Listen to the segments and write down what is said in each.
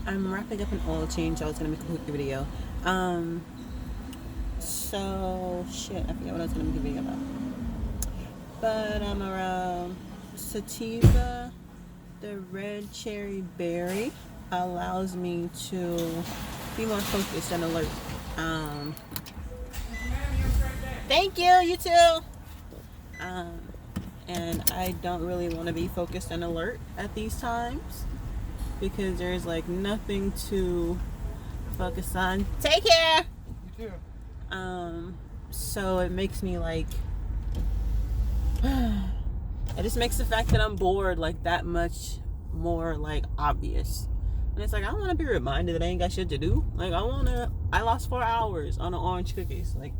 I'm wrapping up an oil change. I was gonna make a quick video. So shit, I forget what I was gonna make a video about. But I'm around sativa. The red cherry berry allows me to be more focused and alert. Thank you. You too. And I don't really want to be focused and alert at these times because there's like nothing to focus on. Take care. You too. So it makes me like it just makes the fact that I'm bored like that much more like obvious. And it's like I don't want to be reminded that I ain't got shit to do. Like I lost 4 hours on the orange cookies. Like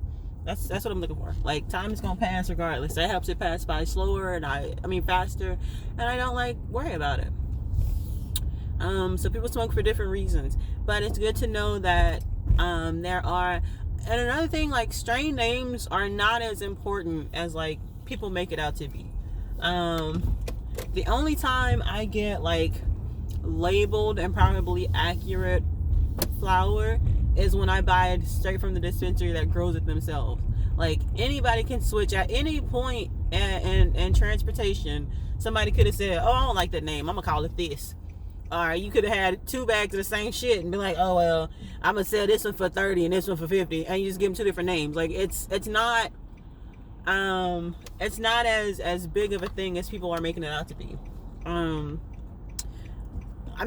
that's what I'm looking for. Like time is gonna pass regardless. That helps it pass by slower and I mean faster, and I don't like worry about it. So people smoke for different reasons, but it's good to know that there are. And another thing, like strain names are not as important as like people make it out to be. The only time I get like labeled and probably accurate flower is when I buy it straight from the dispensary that grows it themselves. Like anybody can switch at any point in transportation. Somebody could have said, "Oh, I don't like that name. I'm gonna call it this." Or you could have had 2 bags of the same shit and be like, "Oh well, I'm gonna sell this one for 30 and this one for 50," and you just give them 2 different names. Like it's not as big of a thing as people are making it out to be. I'm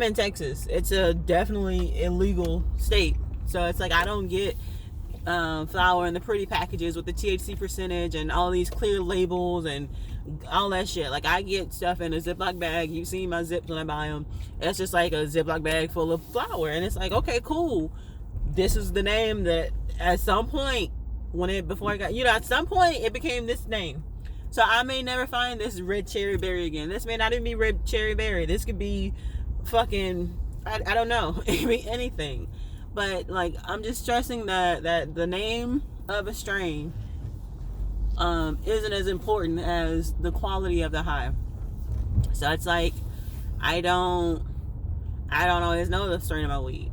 in Texas. It's a definitely illegal state. So it's like I don't get flour in the pretty packages with the THC percentage and all these clear labels and all that shit. Like I get stuff in a Ziploc bag. You see my zips when I buy them. It's just like a Ziploc bag full of flour. And it's like, okay, cool. This is the name that at some point at some point it became this name. So I may never find this red cherry berry again. This may not even be red cherry berry. This could be fucking, I don't know. It could be anything. But like I'm just stressing that the name of a strain isn't as important as the quality of the high. So it's like I don't always know the strain of my weed.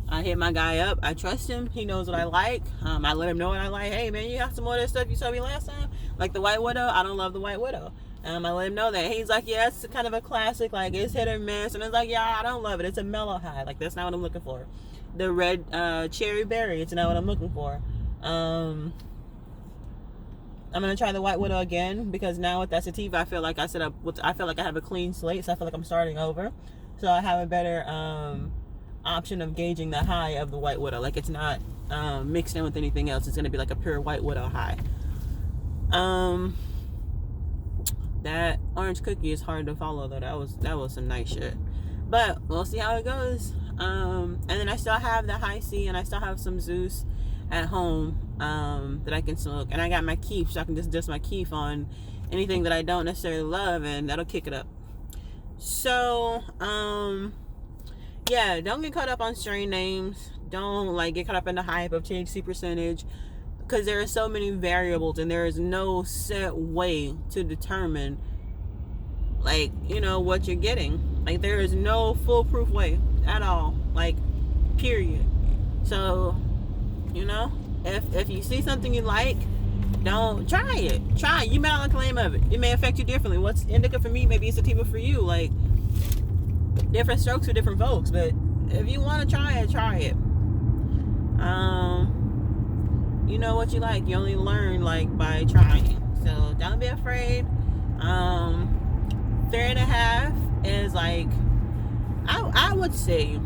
I hit my guy up. I trust him. He knows what I like. I let him know what I like. Hey man, you got some more of that stuff you told me last time? Like the White Widow. I don't love the White Widow. I let him know that. He's like, yeah, it's kind of a classic. Like it's hit or miss. And it's like, yeah, I don't love it. It's a mellow high. Like that's not what I'm looking for. The red cherry berry. It's not what I'm looking for. I'm gonna try the White Widow again because now with that sativa, I feel like I have a clean slate. So I feel like I'm starting over. So I have a better option of gauging the high of the White Widow. Like it's not mixed in with anything else. It's gonna be like a pure White Widow high. That orange cookie is hard to follow though. That was some nice shit. But we'll see how it goes. And then I still have the high C and I still have some Zeus at home that I can smoke. And I got my keef, so I can just dust my keef on anything that I don't necessarily love, and that'll kick it up. So yeah, don't get caught up on strain names. Don't like get caught up in the hype of THC percentage, because there are so many variables and there is no set way to determine like what you're getting. Like there is no foolproof way at all, like period. So if you see something you like, don't try it. You may not like the name of it. It may affect you differently. What's indica for me maybe it's sativa for you. Like different strokes for different folks. But if you want to try it. You know what you like. You only learn like by trying. So don't be afraid. 3.5 is like I would say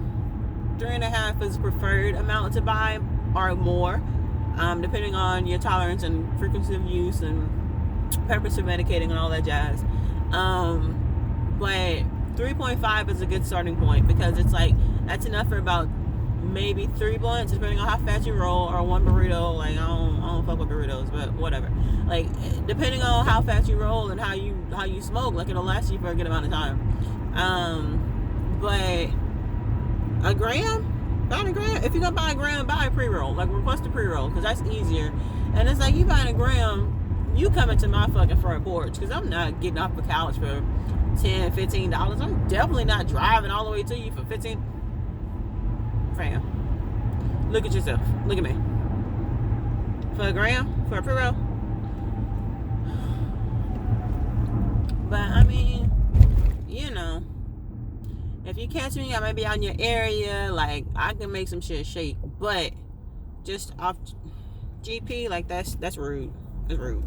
3.5 is preferred amount to buy or more, depending on your tolerance and frequency of use and purpose of medicating and all that jazz. But 3.5 is a good starting point because it's like that's enough for about maybe 3 blunts, depending on how fast you roll, or 1 burrito. Like I don't fuck with burritos, but whatever. Like depending on how fast you roll and how you smoke, like it'll last you for a good amount of time. But a gram, buy a gram. If you're gonna buy a gram, buy a pre-roll. Like request a pre-roll because that's easier. And it's like you buying a gram, you coming to my fucking front porch because I'm not getting off the couch for $10, $15. I'm definitely not driving all the way to you for $15. fam. Look at yourself. Look at me. For a gram? For a pre-roll? But I mean, you know, if you catch me, I might be out in your area. Like, I can make some shit shake. But just off GP, like, that's rude. It's rude.